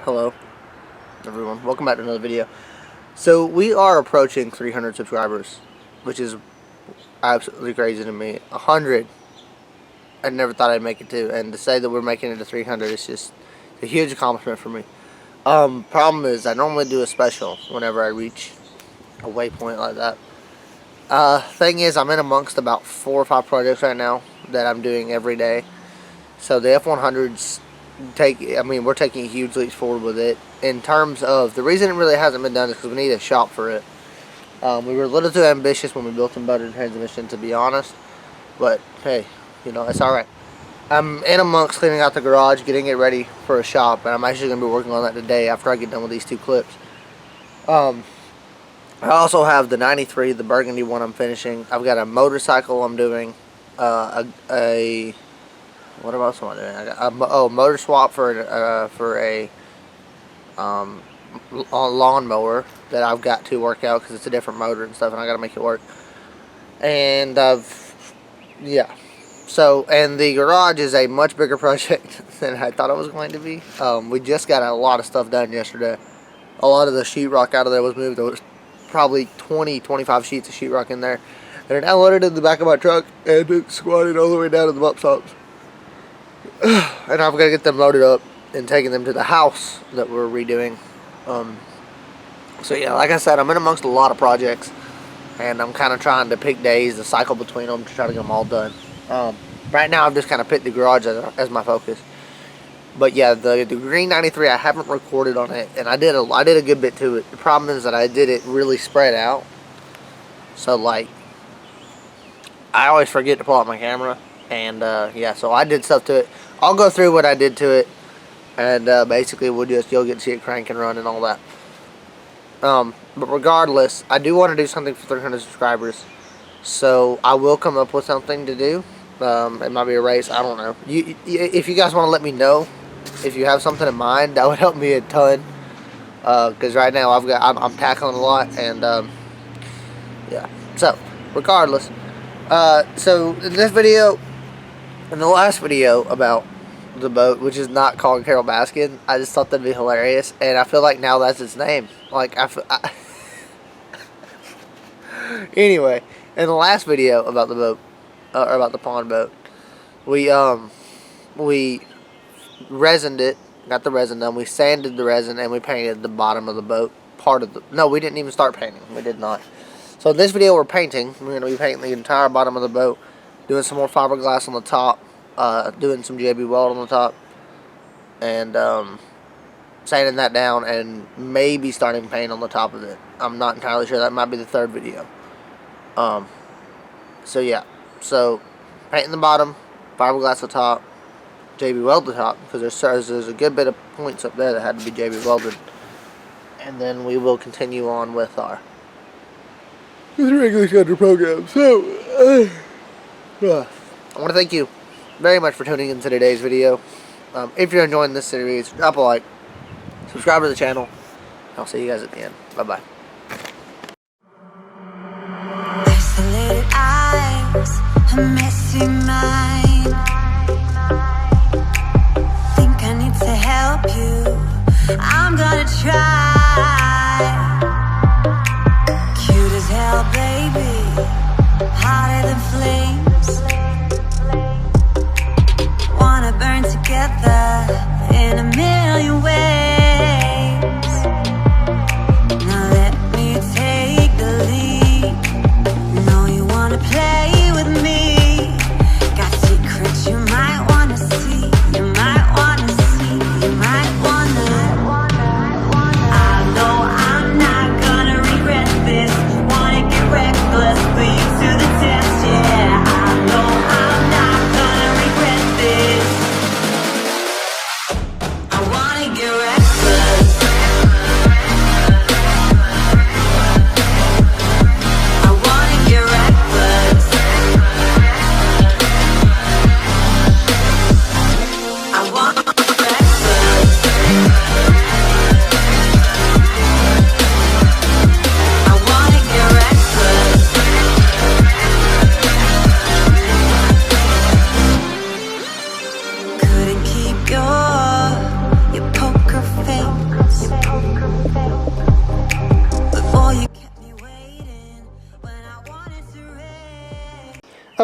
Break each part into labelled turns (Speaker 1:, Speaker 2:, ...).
Speaker 1: Hello everyone, welcome back to another video. So we are approaching 300 subscribers, which is absolutely crazy to me. 100, I never thought I'd make it to, and to say that we're making it to 300 is just a huge accomplishment for me. Problem is, I normally do a special whenever I reach a waypoint like that. Thing is, I'm in amongst about 4 or 5 projects right now that I'm doing every day. So the F100s we're taking huge leaps forward with it. In terms of, the reason it really hasn't been done is because we need a shop for it. We were a little too ambitious when we built and buttered transmission, to be honest. But hey, you know, it's alright. I'm in amongst cleaning out the garage, getting it ready for a shop, and I'm actually going to be working on that today after I get done with these 2 clips. I also have the 93, the burgundy one I'm finishing. I've got a motorcycle I'm doing, what else am I doing? I got a motor swap for a lawnmower that I've got to work out because it's a different motor and stuff, and I got to make it work. And yeah. So, and the garage is a much bigger project than I thought it was going to be. We just got a lot of stuff done yesterday. A lot of the sheetrock out of there was moved. There was probably 20-25 sheets of sheetrock in there. They're now loaded in the back of my truck and it's squatted all the way down to the bump stops. And I'm going to get them loaded up and taking them to the house that we're redoing. So yeah, like I said, I'm in amongst a lot of projects, and I'm kind of trying to pick days to cycle between them to try to get them all done. Right now I've just kind of picked the garage as my focus. But yeah, the green 93, I haven't recorded on it, and I did a good bit to it. The problem is that I did it really spread out. So like, I always forget to pull out my camera, and yeah, so I did stuff to it. I'll go through what I did to it, and basically you'll get to see it crank and run and all that. But regardless, I do want to do something for 300 subscribers, so I will come up with something to do. It might be a race, I don't know. If you guys want to let me know if you have something in mind, that would help me a ton. Because right now I'm tackling a lot, and yeah. So regardless, so in this video, in the last video about the boat, which is not called Carol Baskin, I just thought that'd be hilarious, and I feel like now that's its name. Like anyway, in the last video about the boat, or about the pond boat, we resined it, got the resin done, we sanded the resin, and we painted the bottom of the boat. No, we didn't even start painting. We did not. So in this video we're painting. We're going to be painting the entire bottom of the boat, doing some more fiberglass on the top, doing some JB Weld on the top, and sanding that down, and maybe starting paint on the top of it. I'm not entirely sure. That might be the 3rd video. So yeah. So, painting the bottom, fiberglass the top, JB Weld the top, because there's a good bit of points up there that had to be JB welded. And then we will continue on with our regular scheduled program. So, I want to thank you very much for tuning into today's video. If you're enjoying this series, drop a like, subscribe to the channel. I'll see you guys at the end. Bye-bye.
Speaker 2: A messy mind. Think I need to help you. I'm gonna try. Cute as hell, baby. Hotter than flames. Wanna burn together in a million ways. Now let me take the lead. Know you wanna play with me. Got secrets you might wanna see. You might wanna see. You might wanna.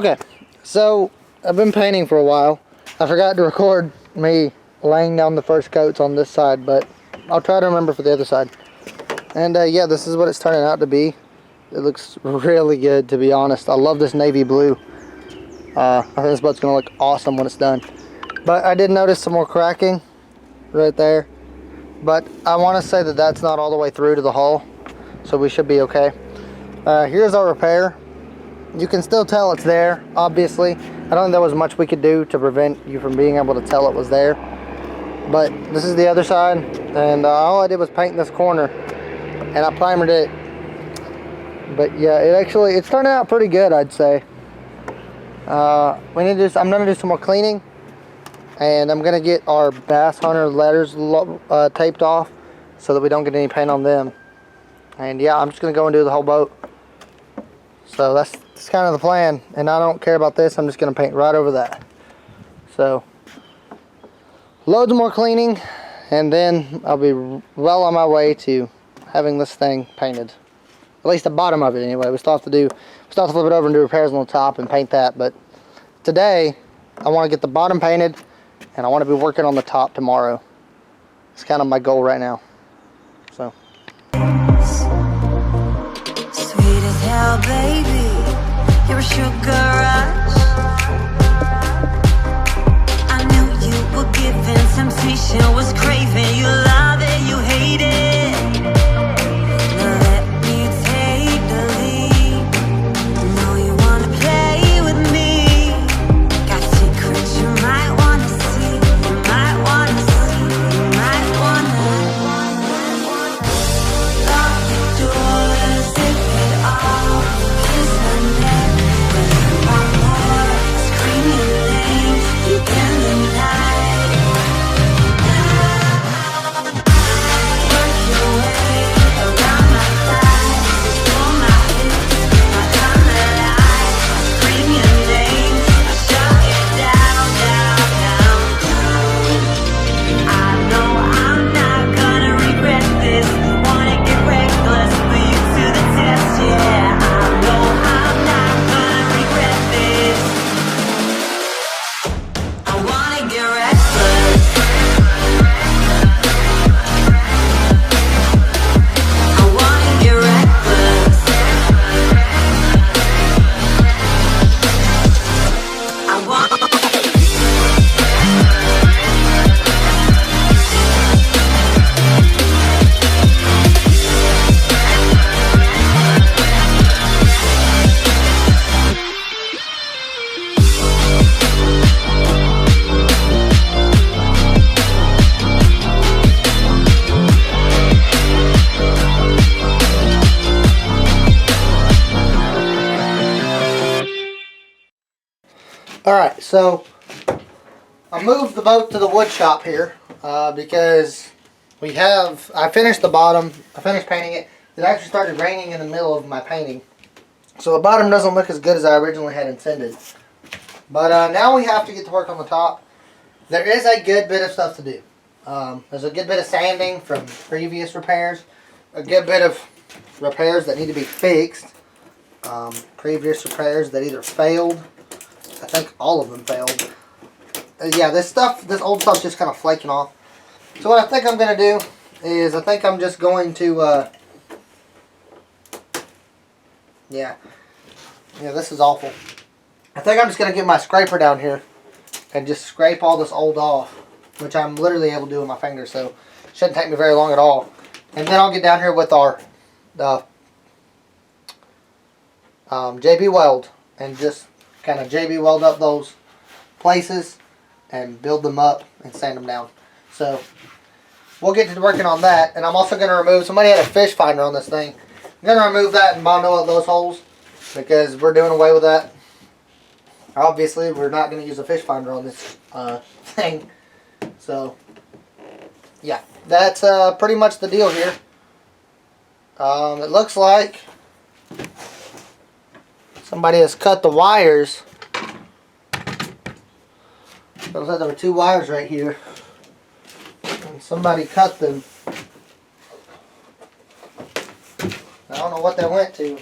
Speaker 1: Okay, so I've been painting for a while. I forgot to record me laying down the first coats on this side, but I'll try to remember for the other side. And yeah, this is what it's turning out to be. It looks really good, to be honest. I love this navy blue. I think this boat's gonna look awesome when it's done. But I did notice some more cracking right there. But I want to say that that's not all the way through to the hull, so we should be okay. Here's our repair. You can still tell it's there, obviously. I don't think there was much we could do to prevent you from being able to tell it was there. But this is the other side, and all I did was paint this corner, and I primered it. But yeah, it's turning out pretty good, I'd say. I'm gonna do some more cleaning, and I'm gonna get our Bass Hunter letters taped off so that we don't get any paint on them. And yeah, I'm just gonna go and do the whole boat. So that's kind of the plan, and I don't care about this. I'm just gonna paint right over that. So loads more cleaning, and then I'll be well on my way to having this thing painted. At least the bottom of it anyway. We still have to flip it over and do repairs on the top and paint that. But today, I want to get the bottom painted, and I want to be working on the top tomorrow. It's kind of my goal right now. So.
Speaker 2: Sweet as hell, baby. You're a sugar rush. I knew you were given temptation, was craving. You love it, you hate it.
Speaker 1: Alright, so I moved the boat to the wood shop here because I finished the bottom, I finished painting it. It actually started raining in the middle of my painting. So the bottom doesn't look as good as I originally had intended. But now we have to get to work on the top. There is a good bit of stuff to do. There's a good bit of sanding from previous repairs. A good bit of repairs that need to be fixed. Previous repairs that either failed. I think all of them failed. Yeah, this old stuff's just kind of flaking off. So what I think I'm going to do is I think I'm just going to, yeah, this is awful. I think I'm just going to get my scraper down here and just scrape all this old off, which I'm literally able to do with my fingers, so it shouldn't take me very long at all. And then I'll get down here with our JB Weld and just kind of JB Weld up those places and build them up and sand them down. So we'll get to working on that. And I'm also going to remove, somebody had a fish finder on this thing. I'm going to remove that and bond up those holes because we're doing away with that. Obviously, we're not going to use a fish finder on this thing. So yeah, that's pretty much the deal here. It looks like somebody has cut the wires. Looks like there were two wires right here. And somebody cut them. I don't know what they went to.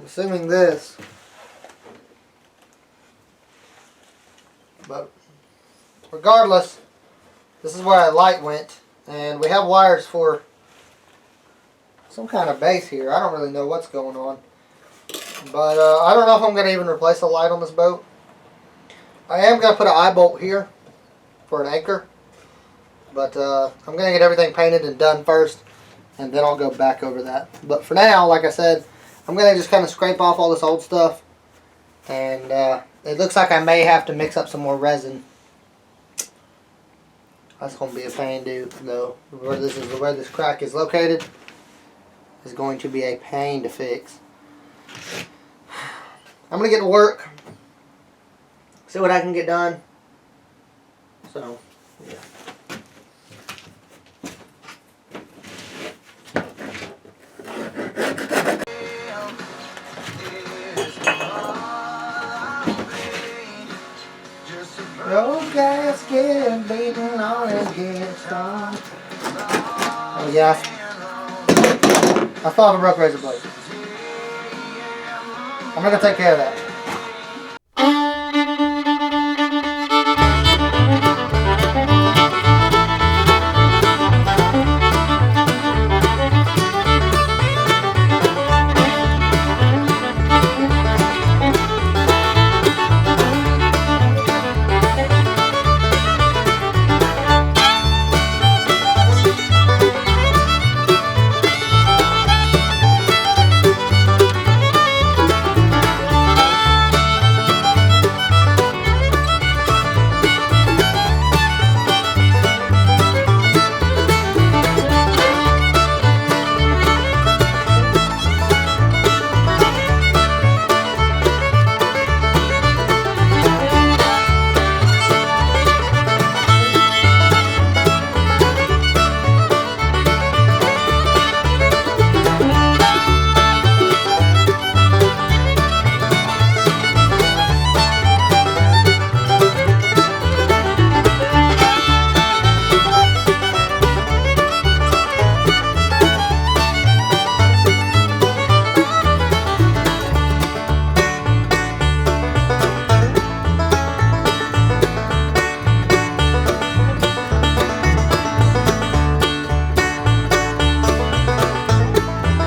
Speaker 1: assuming this. But regardless, this is where our light went, and we have wires for some kind of base here. I don't really know what's going on, but I don't know if I'm going to even replace the light on this boat. I am going to put an eye bolt here for an anchor, but I'm going to get everything painted and done first, and then I'll go back over that. But for now, like I said, I'm going to just kind of scrape off all this old stuff, and it looks like I may have to mix up some more resin. That's going to be a pain, dude. Though where this crack is located is going to be a pain to fix. I'm going to get to work, see what I can get done. So, yeah. No gasket beating on his headstone. Oh yeah. I thought of a rough razor blade. I'm gonna take care of that.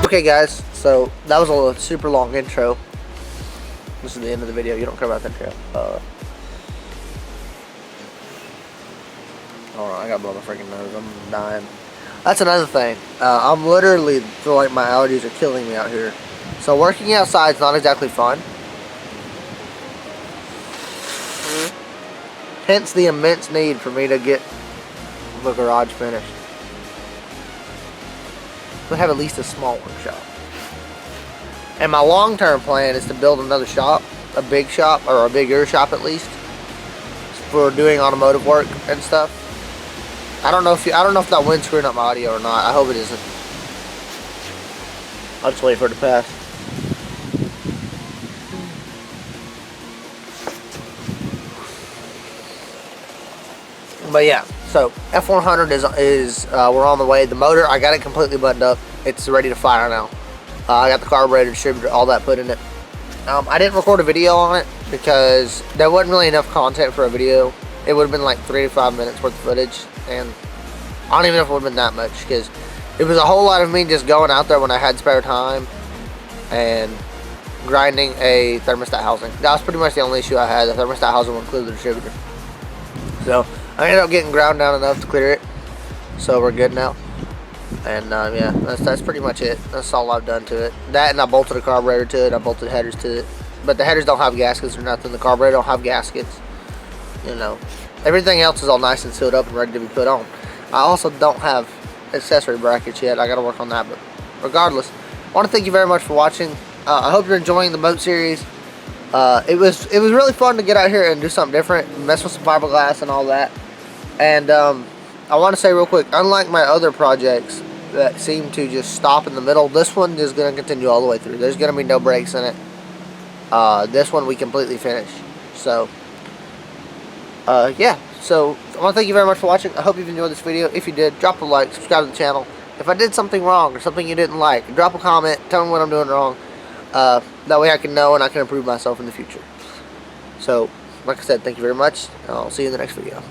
Speaker 1: Okay guys, so that was a super long intro. This is the end of the video. You don't care about that intro. Hold on, I got blow my freaking nose. I'm dying. That's another thing. I'm literally feel like my allergies are killing me out here. So working outside is not exactly fun. Hence the immense need for me to get the garage finished. We'll have at least a small workshop. And my long-term plan is to build another shop, a big shop, or a bigger shop at least, for doing automotive work and stuff. I don't know if that wind's screwing up my audio or not. I hope it isn't. I'll just wait for it to pass. But yeah, so F100 is we're on the way. The motor, I got it completely buttoned up. It's ready to fire now. I got the carburetor, distributor, all that put in it. I didn't record a video on it because there wasn't really enough content for a video. It would have been like 3 to 5 minutes worth of footage, and I don't even know if it would have been that much because it was a whole lot of me just going out there when I had spare time and grinding a thermostat housing. That was pretty much the only issue I had. The thermostat housing would include the distributor. So I ended up getting ground down enough to clear it, so we're good now. And yeah, that's pretty much it. That's all I've done to it. That, and I bolted a carburetor to it. I bolted headers to it. But the headers don't have gaskets or nothing. The carburetor don't have gaskets. You know, everything else is all nice and sealed up and ready to be put on. I also don't have accessory brackets yet. I got to work on that. But regardless, I want to thank you very much for watching. I hope you're enjoying the boat series. It was really fun to get out here and do something different, mess with some fiberglass and all that. And I want to say real quick, unlike my other projects that seem to just stop in the middle, this one is going to continue all the way through. There's going to be no breaks in it. This one we completely finished. So, yeah. So, I want to thank you very much for watching. I hope you've enjoyed this video. If you did, drop a like, subscribe to the channel. If I did something wrong or something you didn't like, drop a comment, tell me what I'm doing wrong. That way I can know and I can improve myself in the future. So, like I said, thank you very much. I'll see you in the next video.